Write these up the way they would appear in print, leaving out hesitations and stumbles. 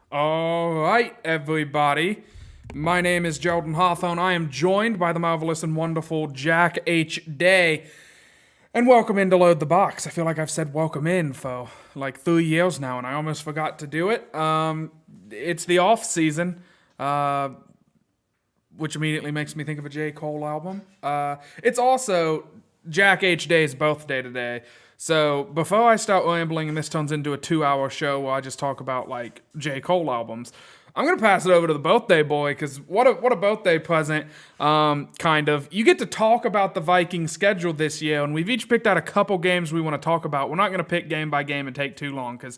All right, everybody. My name is Jordan Hawthorne. I am joined by the marvelous and wonderful Jack H. Day. And welcome in to Load the Box. I feel like I've said welcome in for like 3 years now, and I almost forgot to do it. It's the off season, which immediately makes me think of a J. Cole album. It's also Jack H. Day's birthday today. So before I start rambling and this turns into a 2 hour show where I just talk about like J. Cole albums, I'm gonna pass it over to the birthday boy because what a birthday present, kind of. You get to talk about the Vikings schedule this year, and we've each picked out a couple games we want to talk about. We're not gonna pick game by game and take too long because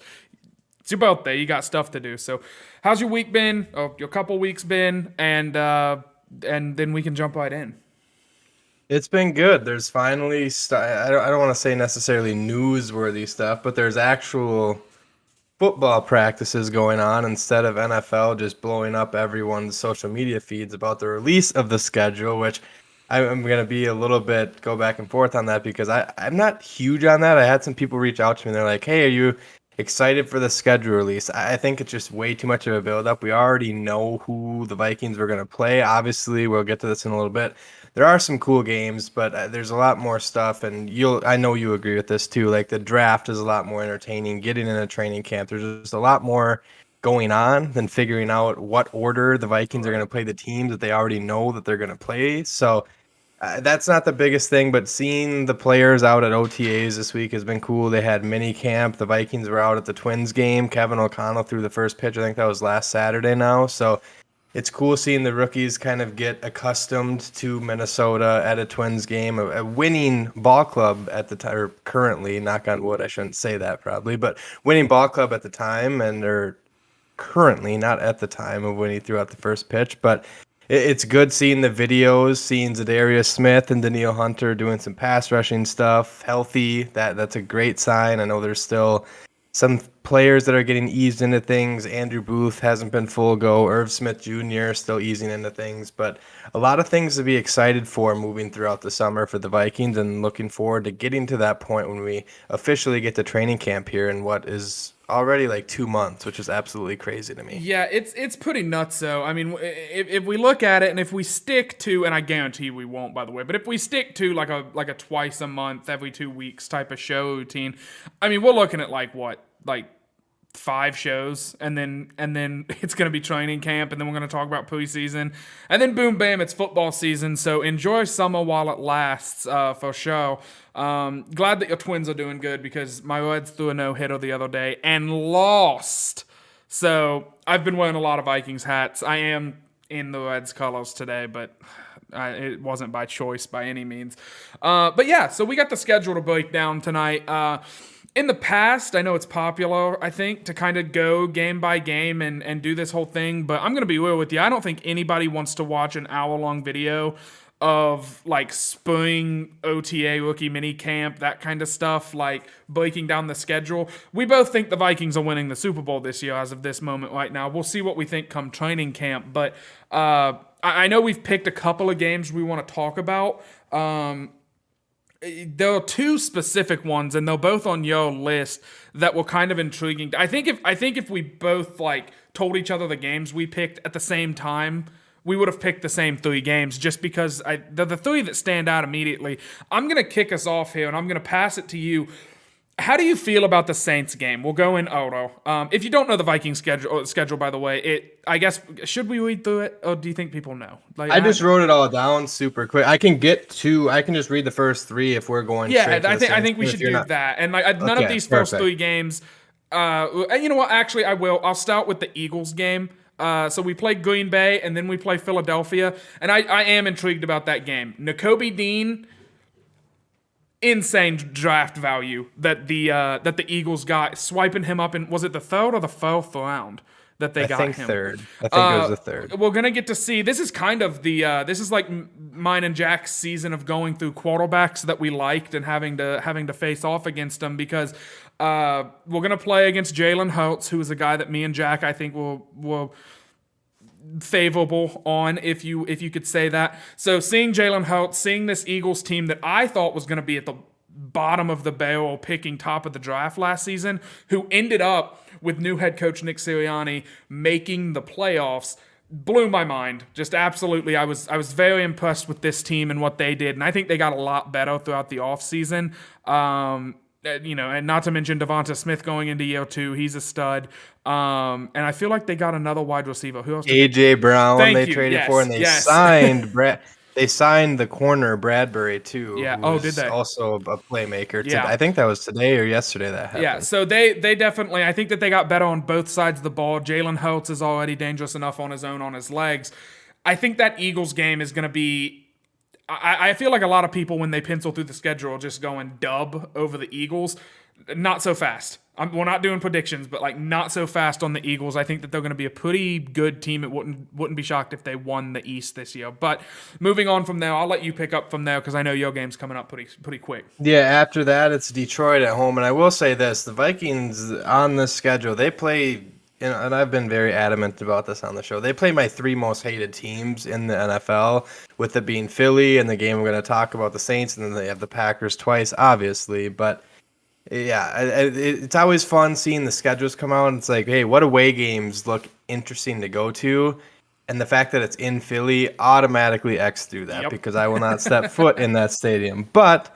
it's your birthday. You got stuff to do. So, how's your week been? Or your couple weeks been? And then we can jump right in. It's been good. There's finally, I don't want to say necessarily newsworthy stuff, but there's actual football practices going on instead of NFL just blowing up everyone's social media feeds about the release of the schedule, which I'm going to be a little bit go back and forth on that because I'm not huge on that. I had some people reach out to me and they're like, hey, are you excited for the schedule release? I think it's just way too much of a build-up. We already know who the Vikings were going to play. Obviously, we'll get to this in a little bit. There are some cool games, but there's a lot more stuff, and I know you agree with this too. Like the draft is a lot more entertaining. Getting in a training camp, there's just a lot more going on than figuring out what order the Vikings are going to play the teams that they already know that they're going to play. So that's not the biggest thing, but seeing the players out at OTAs this week has been cool. They had mini camp. The Vikings were out at the Twins game. Kevin O'Connell threw the first pitch. I think that was last Saturday now. So it's cool seeing the rookies kind of get accustomed to Minnesota at a Twins game, a winning ball club at the time, or currently, knock on wood, I shouldn't say that probably, but winning ball club at the time, and they're currently not at the time of when he threw out the first pitch, but it's good seeing the videos, seeing Zadarius Smith and Daniil Hunter doing some pass rushing stuff, healthy. That's a great sign. I know there's still some players that are getting eased into things. Andrew Booth hasn't been full go. Irv Smith Jr. still easing into things, but a lot of things to be excited for moving throughout the summer for the Vikings, and looking forward to getting to that point when we officially get to training camp here in what is already like 2 months, which is absolutely crazy to me. Yeah, it's pretty nuts. Though I mean, if we look at it, and if we stick to, and I guarantee we won't, by the way, but if we stick to like a twice a month, every 2 weeks type of show routine, I mean, we're looking at like 5 shows, and then it's going to be training camp, and then we're going to talk about preseason, and then boom bam, it's football season. So enjoy summer while it lasts, for sure. Glad that your Twins are doing good because my Reds threw a no-hitter the other day and lost. So I've been wearing a lot of Vikings hats. I am in the Reds colors today, but it wasn't by choice by any means. But yeah, so we got the schedule to break down tonight. In the past, I know it's popular, I think, to kind of go game by game and do this whole thing, but I'm going to be real with you. I don't think anybody wants to watch an hour-long video of like spring OTA rookie mini camp, that kind of stuff, like breaking down the schedule. We both think the Vikings are winning the Super Bowl this year as of this moment right now. We'll see what we think come training camp, but I know we've picked a couple of games we want to talk about. There are two specific ones, and they're both on your list that were kind of intriguing. I think if we both like told each other the games we picked at the same time, we would have picked the same 3 games, just because they're the 3 that stand out immediately. I'm gonna kick us off here, and I'm gonna pass it to you. How do you feel about the Saints game? We'll go in order. If you don't know the Vikings schedule, by the way, I guess, should we read through it, or do you think people know? Like, I just wrote it all down super quick. I can just read the first 3 if we're going yeah, straight to the I think Saints. we If should you're do not, that. And like none of okay, these first perfect. 3 games. And you know what? Actually, I will. I'll start with the Eagles game. So we play Green Bay, and then we play Philadelphia, and I am intrigued about that game. Nakobe Dean, insane draft value that the Eagles got, swiping him up in, was it the third or the fourth round that they I got think him? third. I think it was the third. We're gonna get to see. This is kind of this is like mine and Jack's season of going through quarterbacks that we liked and having to face off against them, because we're gonna play against Jalen Hurts, who is a guy that me and Jack, I think, will favorable on, if you could say that. So seeing Jalen Hurts, seeing this Eagles team that I thought was going to be at the bottom of the barrel, picking top of the draft last season, who ended up with new head coach Nick Sirianni making the playoffs blew my mind. Just absolutely, I was very impressed with this team and what they did, and I think they got a lot better throughout the offseason. And not to mention Devonta Smith going into year 2, he's a stud. And I feel like they got another wide receiver. Who else? AJ Brown Thank they you. traded Yes, for, and they yes. signed Brad. They signed the corner Bradbury too. Yeah. who's Did they? Also a playmaker. Yeah. I think that was today or yesterday that happened. Yeah, so they definitely, I think that they got better on both sides of the ball. Jalen Hurts is already dangerous enough on his own, on his legs. I think that Eagles game is going to be, I feel like a lot of people, when they pencil through the schedule, are just going dub over the Eagles. Not so fast. We're not doing predictions, but like not so fast on the Eagles. I think that they're going to be a pretty good team. It wouldn't be shocked if they won the East this year. But moving on from there, I'll let you pick up from there because I know your game's coming up pretty quick. Yeah, after that, it's Detroit at home. And I will say this, the Vikings on this schedule, they play, and I've been very adamant about this on the show, they play my 3 most hated teams in the NFL, with it being Philly and the game we're going to talk about, the Saints, and then they have the Packers twice, obviously. But yeah, it's always fun seeing the schedules come out. And it's like, hey, what away games look interesting to go to? And the fact that it's in Philly automatically X through that because I will not step foot in that stadium. But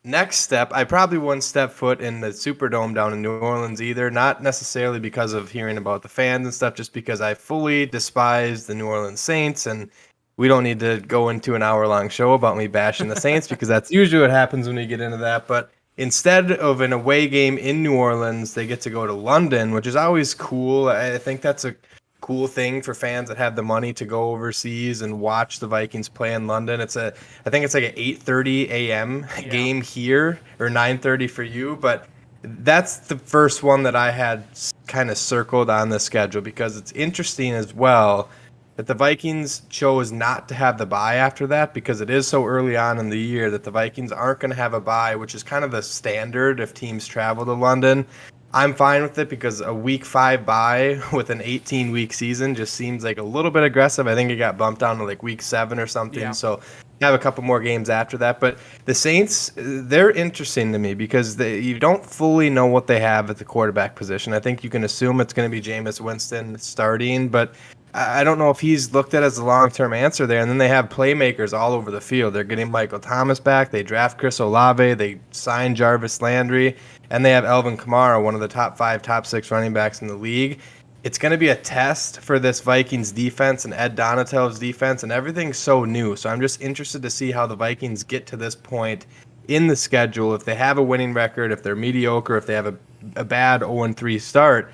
next step, I probably wouldn't step foot in the Superdome down in New Orleans either. Not necessarily because of hearing about the fans and stuff, just because I fully despise the New Orleans Saints. And we don't need to go into an hour-long show about me bashing the Saints because that's usually what happens when we get into that. But instead of an away game in New Orleans, they get to go to London, which is always cool. I think that's a cool thing for fans that have the money to go overseas and watch the Vikings play in London. I think it's like an 8:30 a.m. game here, or 9:30 for you. But that's the first one that I had kind of circled on the schedule because it's interesting as well that the Vikings chose not to have the bye after that because it is so early on in the year that the Vikings aren't going to have a bye, which is kind of the standard if teams travel to London. I'm fine with it because a week 5 bye with an 18-week season just seems like a little bit aggressive. I think it got bumped down to like week 7 or something. Yeah. So have a couple more games after that. But the Saints, they're interesting to me because you don't fully know what they have at the quarterback position. I think you can assume it's going to be Jameis Winston starting, but I don't know if he's looked at as a long-term answer there. And then they have playmakers all over the field. They're getting Michael Thomas back. They draft Chris Olave. They sign Jarvis Landry. And they have Alvin Kamara, one of the top 5, top 6 running backs in the league. It's going to be a test for this Vikings defense and Ed Donatello's defense, and everything's so new. So I'm just interested to see how the Vikings get to this point in the schedule. If they have a winning record, if they're mediocre, if they have a bad 0-3 start,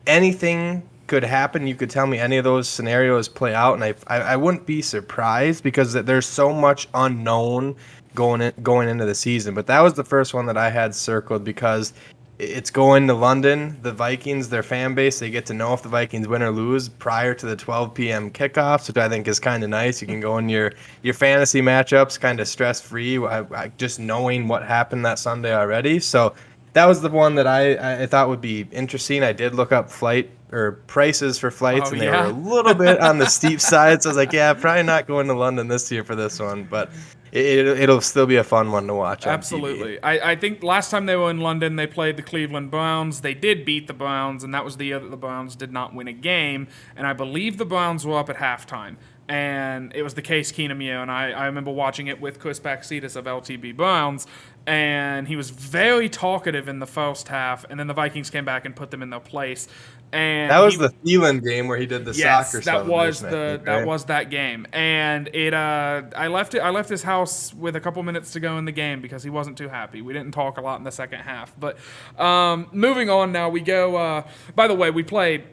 anything could happen. You could tell me any of those scenarios play out, and I wouldn't be surprised because there's so much unknown going into the season. But that was the first one that I had circled because it's going to London. The Vikings, their fan base, they get to know if the Vikings win or lose prior to the 12 p.m. kickoffs, which I think is kind of nice. You can go in your fantasy matchups kind of stress-free, just knowing what happened that Sunday already. So that was the one that I thought would be interesting. I did look up prices for flights, and they were a little bit on the steep side. So I was like, yeah, probably not going to London this year for this one, but it'll still be a fun one to watch. Absolutely. I think last time they were in London, they played the Cleveland Browns. They did beat the Browns, and that was the year that the Browns did not win a game. And I believe the Browns were up at halftime. And it was the Case Keenum year, and I remember watching it with Chris Paxitas of LTB Browns, and he was very talkative in the first half, and then the Vikings came back and put them in their place. And that was the Thielen game where he did the soccer stuff. That was that game, and I left his house with a couple minutes to go in the game because he wasn't too happy. We didn't talk a lot in the second half, but moving on now, we go. By the way, we played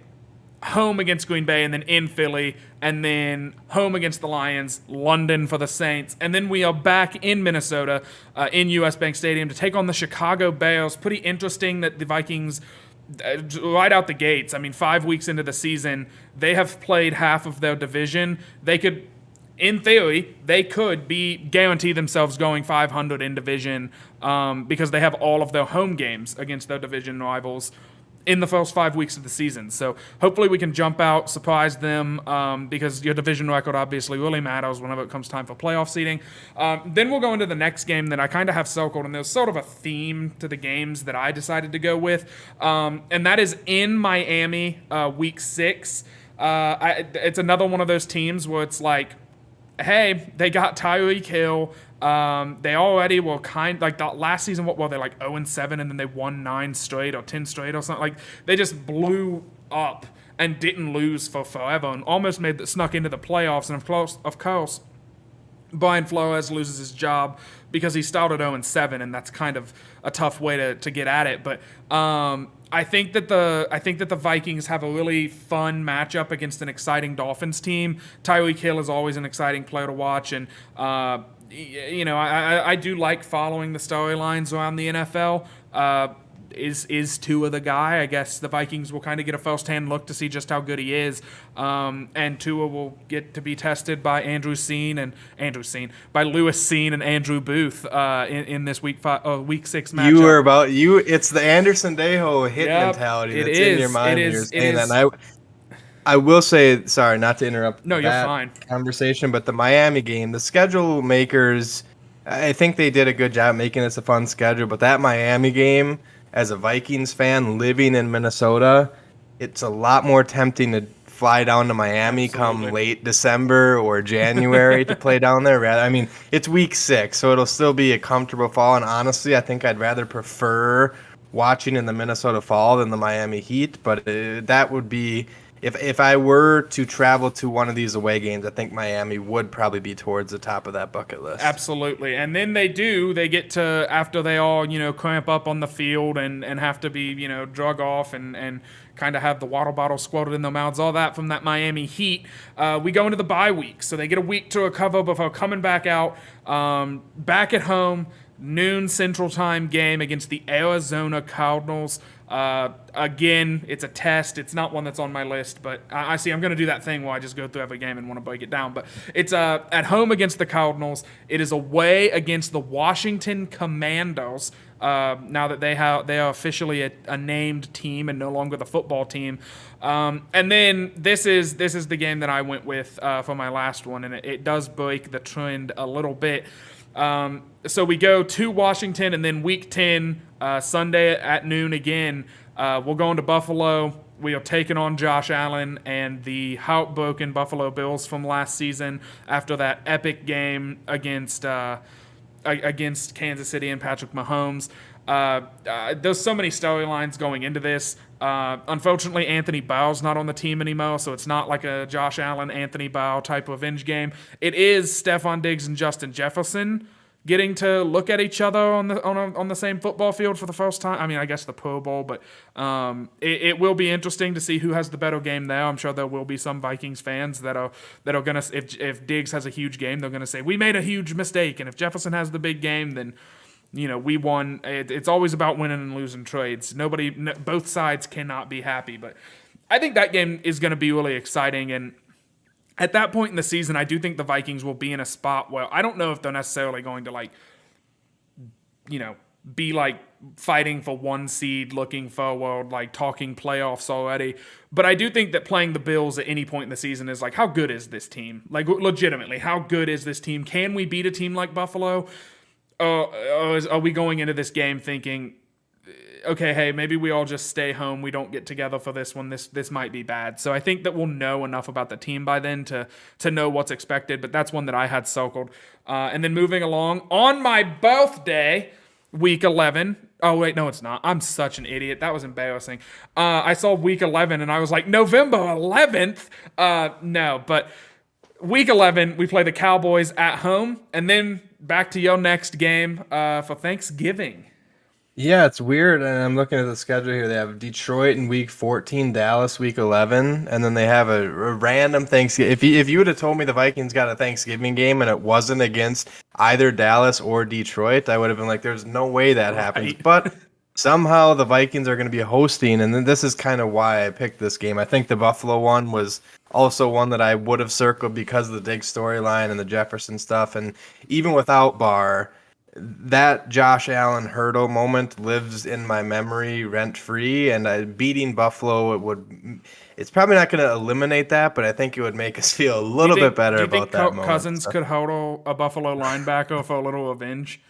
home against Green Bay, and then in Philly, and then home against the Lions, London for the Saints, and then we are back in Minnesota in US Bank Stadium to take on the Chicago Bears. Pretty interesting that the Vikings, right out the gates, 5 weeks into the season, they have played half of their division. They could, in theory, guarantee themselves going 500 in division because they have all of their home games against their division rivals in the first 5 weeks of the season. So hopefully we can jump out, surprise them, because your division record obviously really matters whenever it comes time for playoff seeding. Then we'll go into the next game that I kind of have circled, and there's sort of a theme to the games that I decided to go with, and that is in Miami, week 6. It's another one of those teams where it's like, hey, they got Tyreek Hill. They already were like the last season. What were they, like 0-7, and then they won 9 straight or 10 straight or something? Like they just blew up and didn't lose for forever, and almost snuck into the playoffs. And of course, Brian Flores loses his job because he started 0-7, and that's kind of a tough way to get at it. But I think that the Vikings have a really fun matchup against an exciting Dolphins team. Tyreek Hill is always an exciting player to watch, and I do like following the storylines around the NFL. Is Tua the guy? I guess the Vikings will kind of get a first-hand look to see just how good he is, and Tua will get to be tested by Lewis Cine and Andrew Booth in this week 6 matchup. It's the Anderson Dejo hit mentality that's in your mind when you're saying that. And I will say, sorry, not to interrupt. No, you're fine. Conversation, but the Miami game, the schedule makers, I think they did a good job making this a fun schedule. But that Miami game, as a Vikings fan living in Minnesota, it's a lot more tempting to fly down to Miami come late December or January to play down there. I mean, it's week 6, so it'll still be a comfortable fall. And honestly, I think I'd rather prefer watching in the Minnesota fall than the Miami Heat. But that would be... If I were to travel to one of these away games, I think Miami would probably be towards the top of that bucket list. Absolutely. And then they get to, after they all, cramp up on the field and have to be, drug off and kind of have the water bottle squirted in their mouths, all that from that Miami Heat, we go into the bye week. So they get a week to recover before coming back out, back at home, noon Central Time game against the Arizona Cardinals. Again, it's a test. It's not one that's on my list, but I see I'm going to do that thing where I just go through every game and want to break it down. But it's at home against the Cardinals. It is away against the Washington Commandos. Now that they are officially a named team and no longer the football team. And then this is the game that I went with for my last one, and it does break the trend a little bit. So we go to Washington, and then week 10, Sunday at noon again, we'll go into Buffalo. We are taking on Josh Allen and the heartbroken Buffalo Bills from last season after that epic game against Kansas City and Patrick Mahomes. There's so many storylines going into this. Unfortunately, Anthony Barr's not on the team anymore, so it's not like a Josh Allen, Anthony Barr type revenge game. It is Stephon Diggs and Justin Jefferson getting to look at each other on the same football field for the first time. I mean, I guess the Pro Bowl, but it will be interesting to see who has the better game there. I'm sure there will be some Vikings fans that are gonna, if Diggs has a huge game, they're gonna say we made a huge mistake, and if Jefferson has the big game, then we won. It's always about winning and losing trades. Both sides cannot be happy, but I think that game is going to be really exciting. And at that point in the season, I do think the Vikings will be in a spot where I don't know if they're necessarily going to be like fighting for 1 seed, looking forward, like talking playoffs already. But I do think that playing the Bills at any point in the season is like, how good is this team? Like legitimately, how good is this team? Can we beat a team like Buffalo? Are we going into this game thinking, okay, hey, maybe we all just stay home, we don't get together for this one, this might be bad. So I think that we'll know enough about the team by then to know what's expected, but that's one that I had circled. And then moving along, on my birthday, week 11. Oh, wait, no, it's not. I'm such an idiot. That was embarrassing. I saw week 11, and I was like, November 11th? No, but week 11, we play the Cowboys at home, and then back to your next game for Thanksgiving. Yeah, it's weird, and I'm looking at the schedule here. They have Detroit in week 14, Dallas week 11, and then they have a random Thanksgiving. If you would have told me the Vikings got a Thanksgiving game and it wasn't against either Dallas or Detroit, I would have been like, there's no way that happens. But somehow the Vikings are going to be hosting, and then this is kind of why I picked this game. I think the Buffalo one was also one that I would have circled because of the Diggs storyline and the Jefferson stuff, and even without Barr, that Josh Allen hurdle moment lives in my memory rent free, and beating Buffalo, it's probably not going to eliminate that, but I think it would make us feel a little bit better Do you about think that moment. Cousins So could hold a Buffalo linebacker for a little revenge?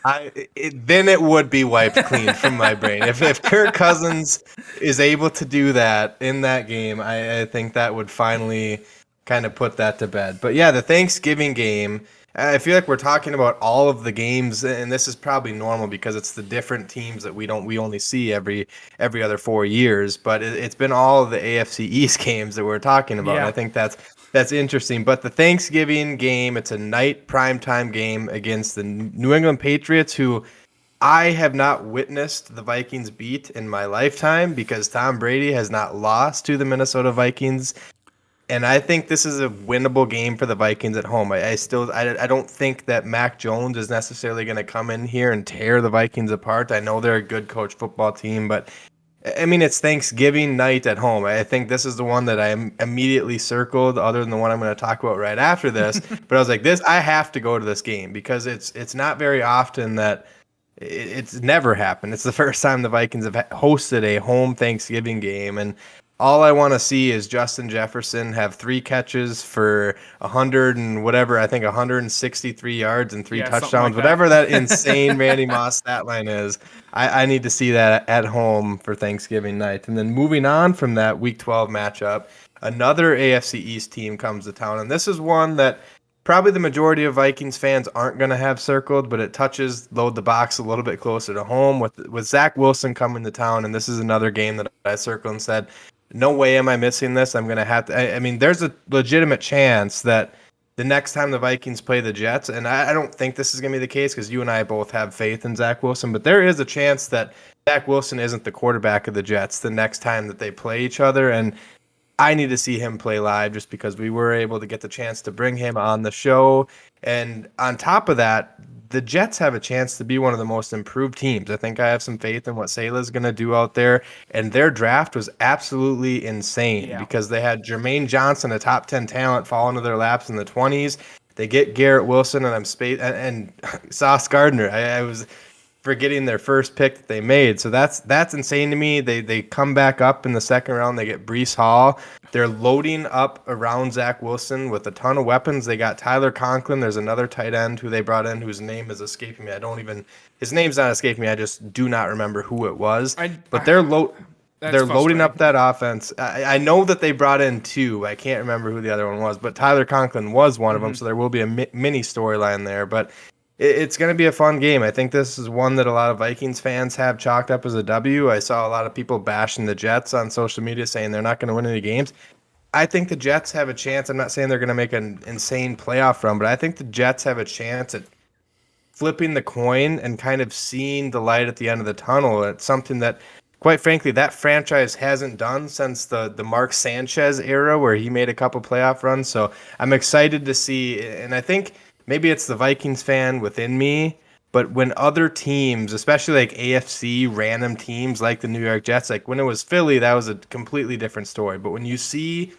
then it would be wiped clean from my brain. If Kirk Cousins is able to do that in that game, I think that would finally kind of put that to bed. But yeah, the Thanksgiving game, I feel like we're talking about all of the games, and this is probably normal because it's the different teams that we only see every other 4 years. But it's been all of the AFC East games that we're talking about. And I Yeah. think that's interesting. But the Thanksgiving game, it's a night primetime game against the New England Patriots, who I have not witnessed the Vikings beat in my lifetime because Tom Brady has not lost to the Minnesota Vikings. And I think this is a winnable game for the Vikings at home. I don't think that Mac Jones is necessarily going to come in here and tear the Vikings apart. I know they're a good coach football team, but I mean, it's Thanksgiving night at home. I think this is the one that I immediately circled, other than the one I'm going to talk about right after this. But I was like, I have to go to this game because it's not very often that it's never happened. It's the first time the Vikings have hosted a home Thanksgiving game, and all I want to see is Justin Jefferson have 3 catches for 100 and whatever, I think 163 yards and three Yeah, something touchdowns, like that. whatever that insane Randy Moss stat line is. I need to see that at home for Thanksgiving night. And then moving on from that Week 12 matchup, another AFC East team comes to town, and this is one that probably the majority of Vikings fans aren't going to have circled, but it touches load the box a little bit closer to home with Zach Wilson coming to town, and this is another game that I circled and said, no way am I missing this. I'm going to have to. I mean, there's a legitimate chance that the next time the Vikings play the Jets, and I don't think this is going to be the case because you and I both have faith in Zach Wilson, but there is a chance that Zach Wilson isn't the quarterback of the Jets the next time that they play each other. And I need to see him play live just because we were able to get the chance to bring him on the show. And on top of that, the Jets have a chance to be one of the most improved teams. I think I have some faith in what Salah's going to do out there. And their draft was absolutely insane because they had Jermaine Johnson, a top 10 talent, fall into their laps in the 20s. They get Garrett Wilson and Sauce Gardner. I was forgetting their first pick that they made. So that's insane to me. They come back up in the second round. They get Breece Hall. They're loading up around Zach Wilson with a ton of weapons. They got Tyler Conklin. There's another tight end who they brought in whose name is escaping me. His name's not escaping me. I just do not remember who it was. They're loading up that offense. I know that they brought in 2. I can't remember who the other one was, but Tyler Conklin was one of them. So there will be a mini storyline there. But it's going to be a fun game. I think this is one that a lot of Vikings fans have chalked up as a W. I saw a lot of people bashing the Jets on social media saying they're not going to win any games. I think the Jets have a chance. I'm not saying they're going to make an insane playoff run, but I think the Jets have a chance at flipping the coin and kind of seeing the light at the end of the tunnel. It's something that, quite frankly, that franchise hasn't done since the Mark Sanchez era where he made a couple playoff runs. So I'm excited to see, and I think maybe it's the Vikings fan within me, but when other teams, especially like AFC random teams like the New York Jets, like when it was Philly, that was a completely different story. But when you see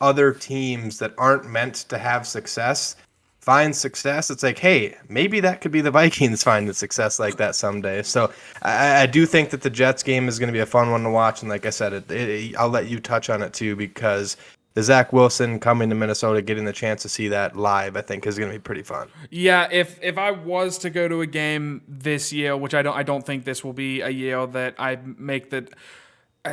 other teams that aren't meant to have success find success, it's like, hey, maybe that could be the Vikings finding success like that someday. So I do think that the Jets game is going to be a fun one to watch. And like I said, I'll let you touch on it too, because the Zach Wilson coming to Minnesota, getting the chance to see that live, I think is going to be pretty fun. Yeah, if I was to go to a game this year, which I don't think this will be a year that I make that.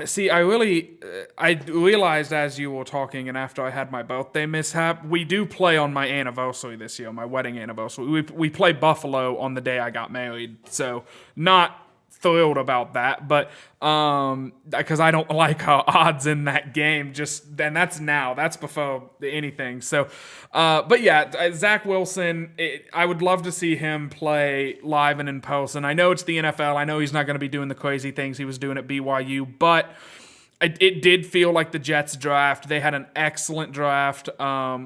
See, I realized as you were talking, and after I had my birthday mishap, we do play on my anniversary this year, my wedding anniversary. We play Buffalo on the day I got married, so not thrilled about that, but because I don't like our odds in that game. And that's before anything. So, but yeah, Zach Wilson, I would love to see him play live and in person. I know it's the NFL. I know he's not going to be doing the crazy things he was doing at BYU, but it did feel like the Jets draft. They had an excellent draft,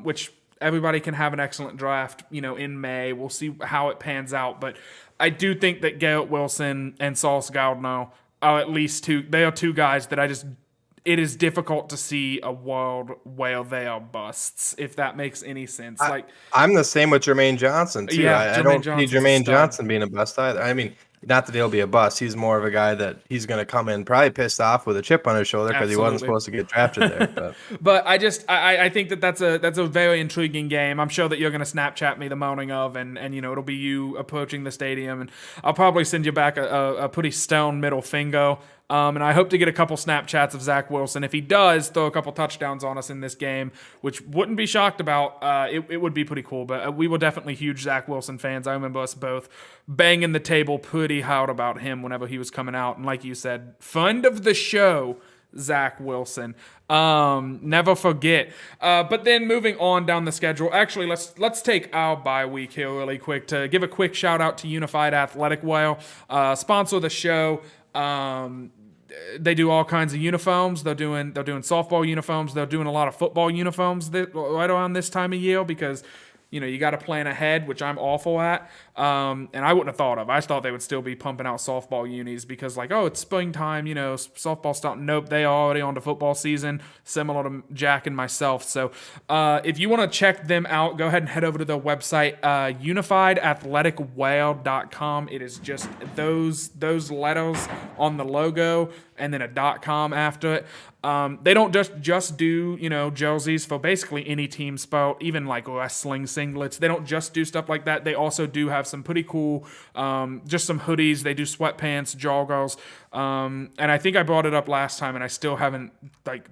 which everybody can have an excellent draft, in May. We'll see how it pans out, but I do think that Garrett Wilson and Sauce Gardner are at least two. They are 2 guys that it is difficult to see a world where they are busts, if that makes any sense. I'm the same with Jermaine Johnson too. Yeah, I Jermaine don't see Johnson's a Jermaine stud. Johnson being a bust either. I mean, not that he'll be a bust. He's more of a guy that he's going to come in probably pissed off with a chip on his shoulder because he wasn't Absolutely. supposed to get drafted there. But But I think that's a very intriguing game. I'm sure that you're gonna Snapchat me the morning of, and it'll be you approaching the stadium, and I'll probably send you back a pretty stone middle finger. And I hope to get a couple Snapchats of Zach Wilson. If he does throw a couple touchdowns on us in this game, which wouldn't be shocked about, it would be pretty cool. But we were definitely huge Zach Wilson fans. I remember us both banging the table pretty hard about him whenever he was coming out. And like you said, friend of the show, Zach Wilson. Never forget. But then moving on down the schedule, actually, let's take our bye week here really quick to give a quick shout out to Unified Athletic Wear, sponsor of the show. They do all kinds of uniforms. They're doing softball uniforms. They're doing a lot of football uniforms right around this time of year because you got to plan ahead, which I'm awful at. And I wouldn't have thought of. I thought they would still be pumping out softball unis because it's springtime, softball's starting. Nope, they are already on to football season, similar to Jack and myself. So if you want to check them out, go ahead and head over to their website, unifiedathleticwear.com. It is just those letters on the logo and then a .com after it. They don't just do, jerseys for basically any team sport, even like wrestling singlets. They don't just do stuff like that. They also do have some pretty cool, just some hoodies. They do sweatpants, joggers. And I think I brought it up last time and I still haven't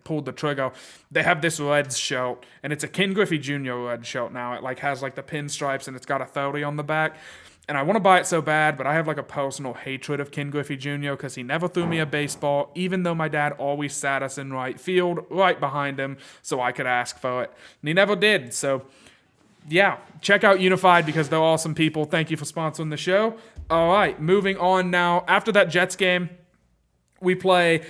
pulled the trigger. They have this Reds shirt and it's a Ken Griffey Jr. Red shirt now. It has the pinstripes and it's got a 30 on the back. And I want to buy it so bad, but I have a personal hatred of Ken Griffey Jr. because he never threw me a baseball, even though my dad always sat us in right field, right behind him, so I could ask for it. And he never did. So, yeah, check out Unified because they're awesome people. Thank you for sponsoring the show. All right, moving on now. After that Jets game, we play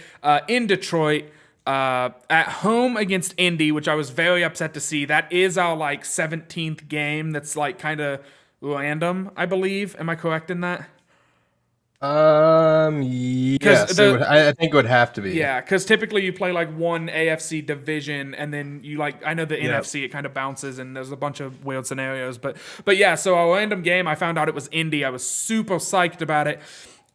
in Detroit. At home against Indy, which I was very upset to see. That is our 17th game that's kind of random, I believe. Am I correct in that? Yes, I think it would have to be. Yeah, because typically you play one AFC division, and then you I know the NFC, it kind of bounces, and there's a bunch of weird scenarios. But yeah, so a random game, I found out it was Indy. I was super psyched about it,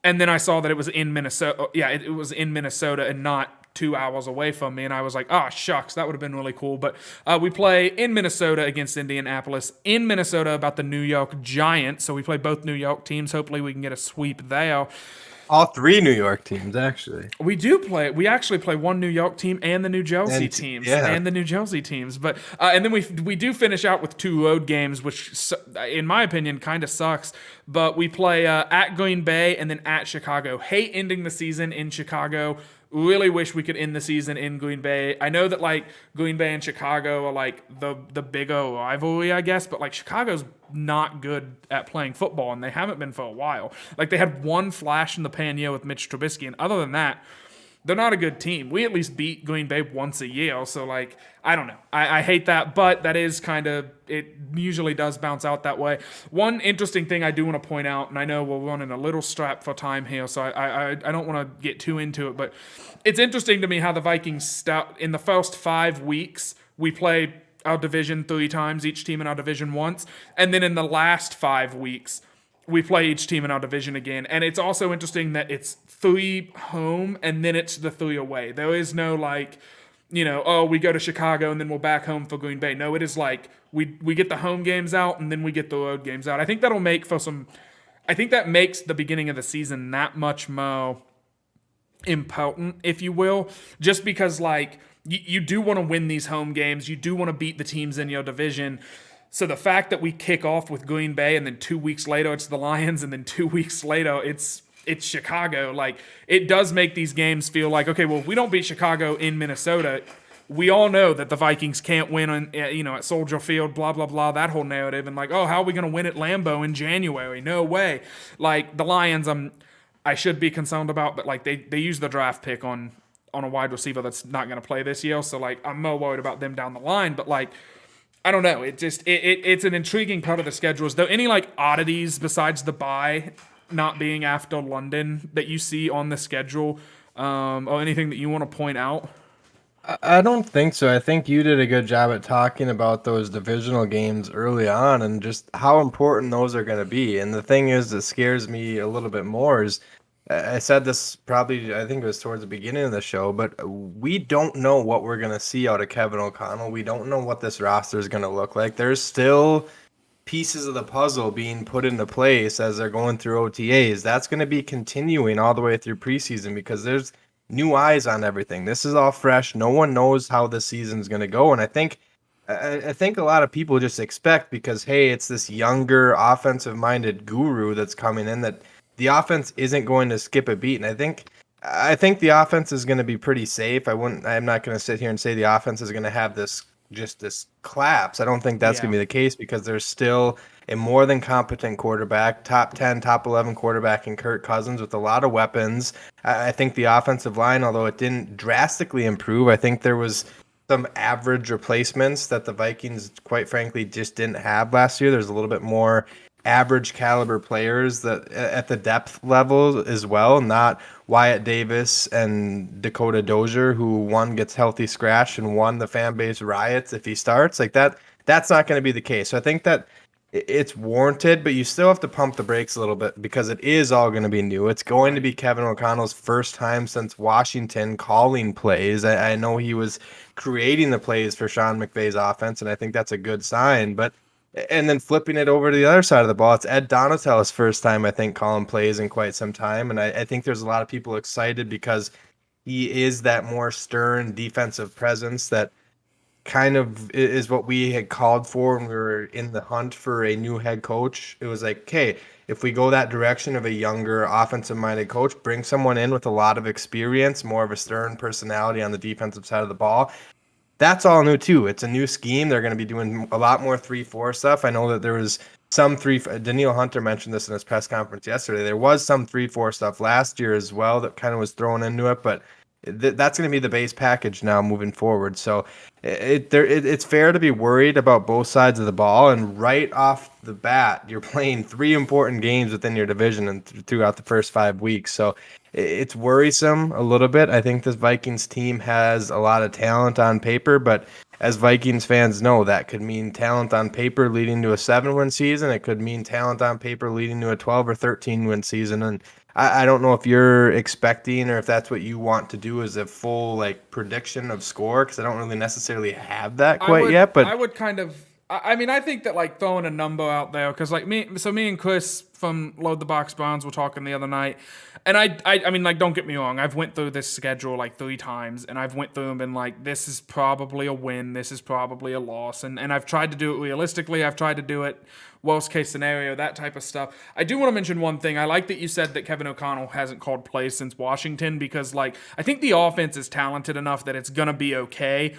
and then I saw that it was in Minnesota. Yeah, it was in Minnesota and not 2 hours away from me, and I was like, oh, shucks, that would have been really cool. But we play in Minnesota against Indianapolis, in Minnesota about the New York Giants, so we play both New York teams. Hopefully we can get a sweep there. All three New York teams, actually. We actually play one New York team and the New Jersey teams. But and then we do finish out with 2 road games, which in my opinion kind of sucks. But we play at Green Bay and then at Chicago. Hate ending the season in Chicago. Really wish we could end the season in Green Bay. I know that Green Bay and Chicago are the bigger rivalry, I guess, but Chicago's not good at playing football, and they haven't been for a while. They had one flash in the pan year with Mitch Trubisky, and other than that, they're not a good team. We at least beat Green Bay once a year, so I don't know. I hate that, but that is kind of, it usually does bounce out that way. One interesting thing I do want to point out, and I know we're running a little strapped for time here, so I don't want to get too into it, but it's interesting to me how the Vikings, in the first 5 weeks, we play our division 3 times, each team in our division once, and then in the last 5 weeks, we play each team in our division again. And it's also interesting that it's 3 home and then it's the 3 away. There is no we go to Chicago and then we're back home for Green Bay. No, it is we get the home games out and then we get the road games out. I think that'll make I think that makes the beginning of the season that much more important, if you will, just because you do want to win these home games. You do want to beat the teams in your division. So the fact that we kick off with Green Bay and then 2 weeks later it's the Lions and then 2 weeks later it's Chicago, it does make these games feel okay, well, if we don't beat Chicago in Minnesota, we all know that the Vikings can't win at Soldier Field, blah, blah, blah, that whole narrative. And how are we going to win at Lambeau in January? No way. The Lions, I should be concerned about, but they use the draft pick on a wide receiver that's not going to play this year. So I'm more worried about them down the line, but I don't know. It's an intriguing part of the schedule. Is there any oddities besides the bye not being after London that you see on the schedule, or anything that you want to point out? I don't think so. I think you did a good job at talking about those divisional games early on and just how important those are going to be. And the thing is that scares me a little bit more is I said this probably, I think it was towards the beginning of the show, but we don't know what we're going to see out of Kevin O'Connell. We don't know what this roster is going to look like. There's still pieces of the puzzle being put into place as they're going through OTAs. That's going to be continuing all the way through preseason because there's new eyes on everything. This is all fresh. No one knows how the season's going to go, and I think a lot of people just expect because hey, it's this younger offensive-minded guru that's coming in that the offense isn't going to skip a beat, and I think the offense is going to be pretty safe. I'm not going to sit here and say the offense is going to have this collapse. I don't think that's going to be the case because there's still a more than competent quarterback, top 10, top 11 quarterback in Kirk Cousins with a lot of weapons. I think the offensive line, although it didn't drastically improve, I think there was some average replacements that the Vikings, quite frankly, just didn't have last year. There's a little bit more average caliber players that at the depth level as well, not Wyatt Davis and Dakota Dozier, who one gets healthy scratch and one the fan base riots if he starts like that. That's not going to be the case. So I think that it's warranted, but you still have to pump the brakes a little bit because it is all going to be new. It's going to be Kevin O'Connell's first time since Washington calling plays. I know he was creating the plays for Sean McVay's offense, and I think that's a good sign. But and then flipping it over to the other side of the ball, it's Ed Donatell's first time, I think, calling plays in quite some time. And I think there's a lot of people excited because he is that more stern defensive presence that kind of is what we had called for when we were in the hunt for a new head coach. It was like, okay, if we go that direction of a younger offensive-minded coach, bring someone in with a lot of experience, more of a stern personality on the defensive side of the ball. That's all new too. It's a new scheme. They're going to be doing a lot more 3-4 stuff. I know that there was some Daniil Hunter mentioned this in his press conference yesterday. There was some 3-4 stuff last year as well that kind of was thrown into it, but that's going to be the base package now moving forward. So it's fair to be worried about both sides of the ball. And right off the bat, you're playing 3 important games within your division and throughout the first 5 weeks. So it's worrisome a little bit. I think this Vikings team has a lot of talent on paper, but as Vikings fans know, that could mean talent on paper leading to a 7-win season. It could mean talent on paper leading to a 12 or 13-win season. And I don't know if you're expecting or if that's what you want to do as a full like prediction of score, because I don't really necessarily have that quite yet. But I would kind of. I mean, I think that like throwing a number out there because like me and Chris from Load the Box Browns were talking the other night, and I mean like don't get me wrong, I've went through this schedule like 3 times, and I've went through and been like, this is probably a win, this is probably a loss, and I've tried to do it realistically. I've tried to do it worst case scenario, that type of stuff. I do want to mention one thing. I like that you said that Kevin O'Connell hasn't called plays since Washington because like I think the offense is talented enough that it's gonna be okay.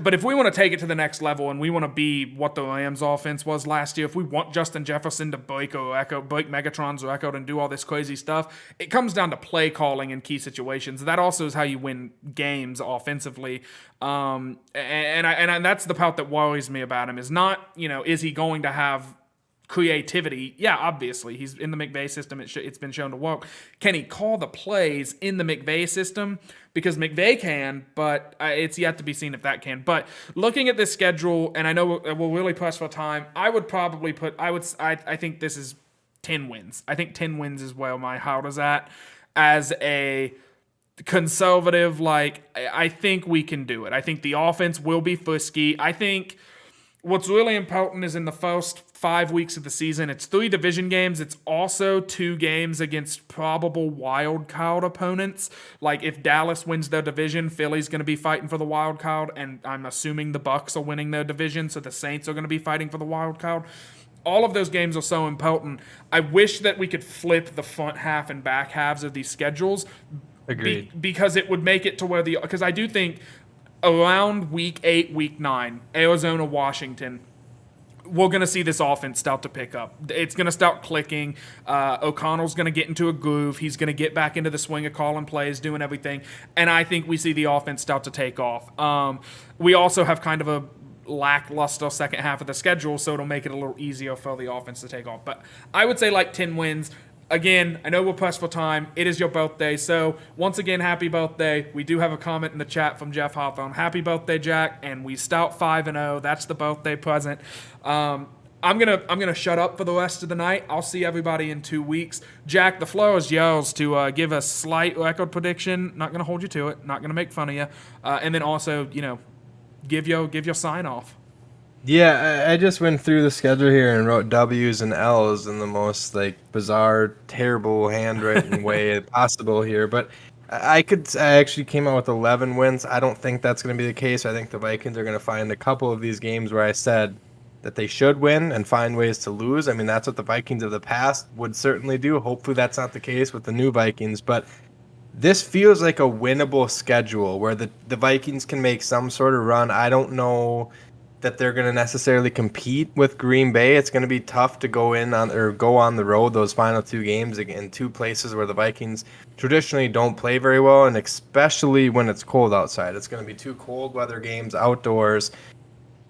But if we want to take it to the next level and we want to be what the Rams offense was last year, if we want Justin Jefferson to break Megatron's record and do all this crazy stuff, it comes down to play calling in key situations. That also is how you win games offensively. And that's the part that worries me about him is not, is he going to have creativity? Yeah, obviously. He's in the McVay system. It's been shown to work. Can he call the plays in the McVay system? Because McVay can, but it's yet to be seen if that can. But looking at this schedule, and I know we'll really press for time, I would probably I think this is 10 wins. I think 10 wins is where my heart is at. As a conservative, I think we can do it. I think the offense will be frisky. I think what's really important is in the first 5 weeks of the season, it's 3 division games. It's also 2 games against probable wild card opponents. Like if Dallas wins their division, Philly's going to be fighting for the wild card, and I'm assuming the Bucs are winning their division, so the Saints are going to be fighting for the wild card. All of those games are so important. I wish that we could flip the front half and back halves of these schedules. Agreed. Because it would make it to where because I do think around week 8, week 9, Arizona, Washington, we're going to see this offense start to pick up. It's going to start clicking. O'Connell's going to get into a groove. He's going to get back into the swing of calling plays, doing everything. And I think we see the offense start to take off. We also have kind of a lackluster second half of the schedule, so it'll make it a little easier for the offense to take off. But I would say like 10 wins. Again, I know we're pressed for time. It is your birthday. So, once again, happy birthday. We do have a comment in the chat from Jeff Hawthorne. Happy birthday, Jack. And we start 5-0. That's the birthday present. I'm gonna shut up for the rest of the night. I'll see everybody in 2 weeks. Jack, the floor is yours to give a slight record prediction. Not gonna hold you to it. Not gonna make fun of you. And then also, give your sign off. Yeah, I just went through the schedule here and wrote W's and L's in the most bizarre, terrible handwritten way possible here. But I actually came out with 11 wins. I don't think that's going to be the case. I think the Vikings are going to find a couple of these games where I said that they should win and find ways to lose. I mean, that's what the Vikings of the past would certainly do. Hopefully that's not the case with the new Vikings. But this feels like a winnable schedule where the Vikings can make some sort of run. I don't know that they're going to necessarily compete with Green Bay. It's going to be tough to go on the road those final 2 games in 2 places where the Vikings traditionally don't play very well, and especially when it's cold outside. It's going to be 2 cold weather games outdoors.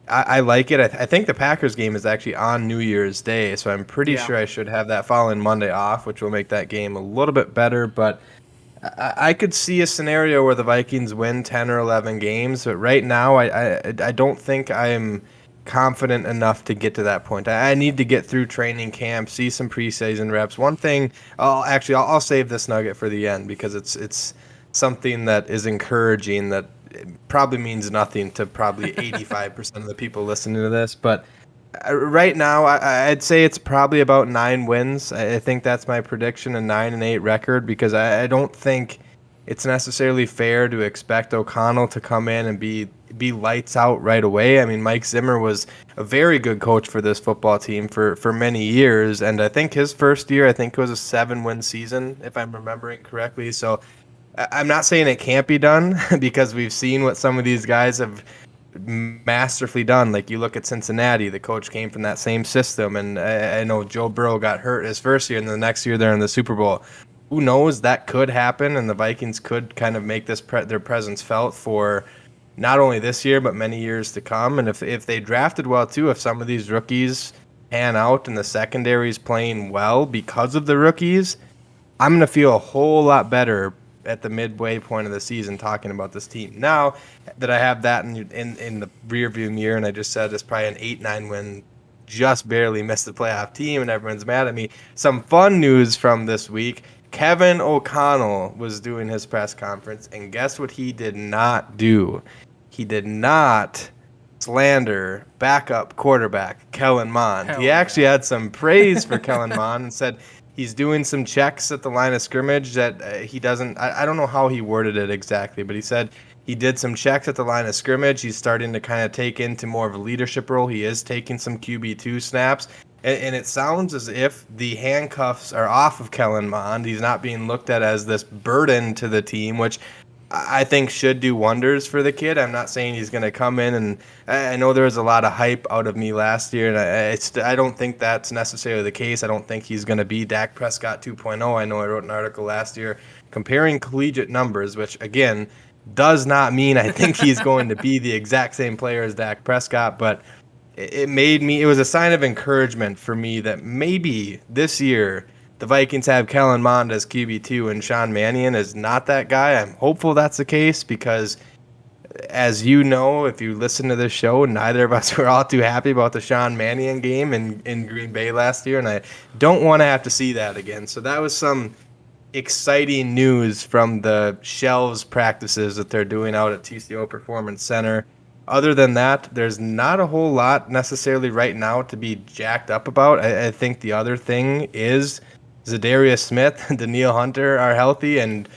I like it. I think the Packers game is actually on New Year's Day, so I'm pretty sure I should have that following Monday off, which will make that game a little bit better, but I could see a scenario where the Vikings win 10 or 11 games, but right now I don't think I'm confident enough to get to that point. I need to get through training camp, see some preseason reps. One thing, I'll save this nugget for the end because it's something that is encouraging that probably means nothing to probably 85% of the people listening to this, but right now, I'd say it's probably about 9 wins. I think that's my prediction, a 9-8 record, because I don't think it's necessarily fair to expect O'Connell to come in and be lights out right away. I mean, Mike Zimmer was a very good coach for this football team for many years, and I think his first year, it was a 7-win season, if I'm remembering correctly. So I'm not saying it can't be done because we've seen what some of these guys have masterfully done. Like you look at Cincinnati, the coach came from that same system, and I know Joe Burrow got hurt his first year, and the next year they're in the Super Bowl. Who knows? That could happen, and the Vikings could kind of make their presence felt for not only this year but many years to come. And if they drafted well too, if some of these rookies pan out and the secondary's playing well because of the rookies, I'm gonna feel a whole lot better at the midway point of the season talking about this team. Now that I have that in the rearview mirror, and I just said it's probably an 8-9 win, just barely missed the playoff team, and everyone's mad at me. Some fun news from this week. Kevin O'Connell was doing his press conference, and guess what he did not do? He did not slander backup quarterback Kellen Mond. He actually had some praise for Kellen Mond and said he's doing some checks at the line of scrimmage that he doesn't. I don't know how he worded it exactly, but he said he did some checks at the line of scrimmage. He's starting to kind of take into more of a leadership role. He is taking some QB2 snaps. And it sounds as if the handcuffs are off of Kellen Mond. He's not being looked at as this burden to the team, which I think should do wonders for the kid. I'm not saying he's going to come in, and I know there was a lot of hype out of me last year, and I don't think that's necessarily the case. I don't think he's going to be Dak Prescott 2.0. I know I wrote an article last year comparing collegiate numbers, which, again, does not mean I think he's going to be the exact same player as Dak Prescott, but it was a sign of encouragement for me that maybe this year the Vikings have Kellen Mond as QB2 and Sean Mannion is not that guy. I'm hopeful that's the case because, as you know, if you listen to this show, neither of us were all too happy about the Sean Mannion game in Green Bay last year, and I don't want to have to see that again. So that was some exciting news from the Shells practices that they're doing out at TCO Performance Center. Other than that, there's not a whole lot necessarily right now to be jacked up about. I think the other thing is Zadarius Smith and Danielle Hunter are healthy, and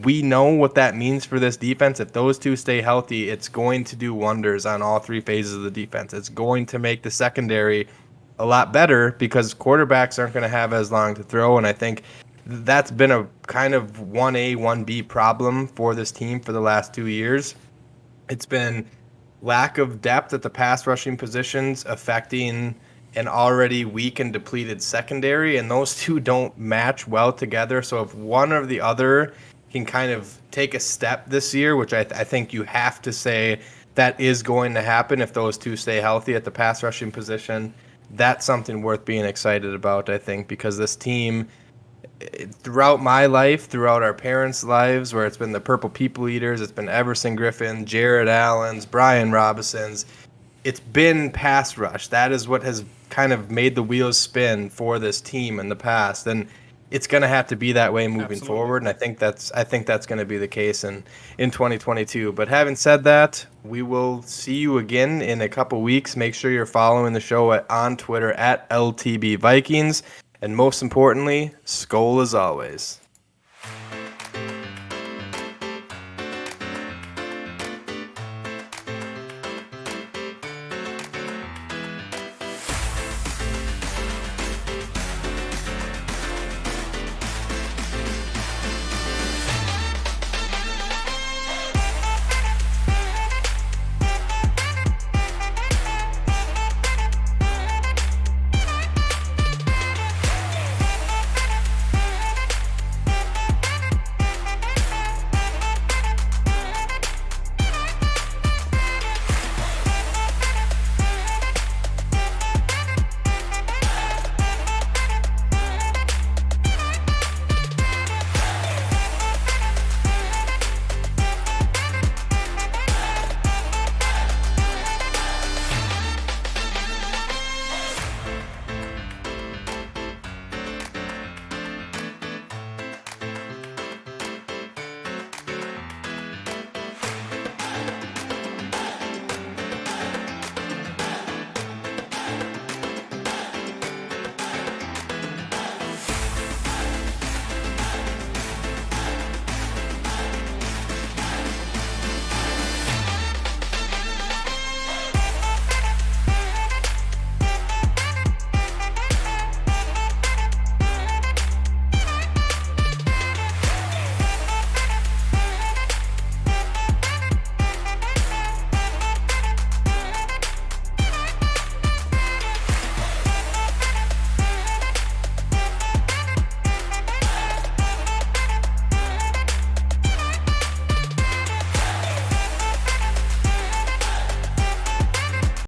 we know what that means for this defense. If those two stay healthy, it's going to do wonders on all 3 phases of the defense. It's going to make the secondary a lot better because quarterbacks aren't going to have as long to throw, and I think that's been a kind of 1A, 1B problem for this team for the last 2 years. It's been lack of depth at the pass rushing positions affecting an already weak and depleted secondary, and those two don't match well together. So if one or the other can kind of take a step this year, which I think you have to say that is going to happen if those two stay healthy at the pass rushing position, that's something worth being excited about, I think, because this team throughout my life, throughout our parents' lives, where it's been the Purple People Eaters, it's been Everson Griffin, Jared Allen's, Brian Robinson's, it's been pass rush. That is what has kind of made the wheels spin for this team in the past, and it's going to have to be that way moving forward. And I think that's going to be the case in 2022. But having said that, we will see you again in a couple weeks. Make sure you're following the show on Twitter at LTB Vikings, and most importantly, Skol as always.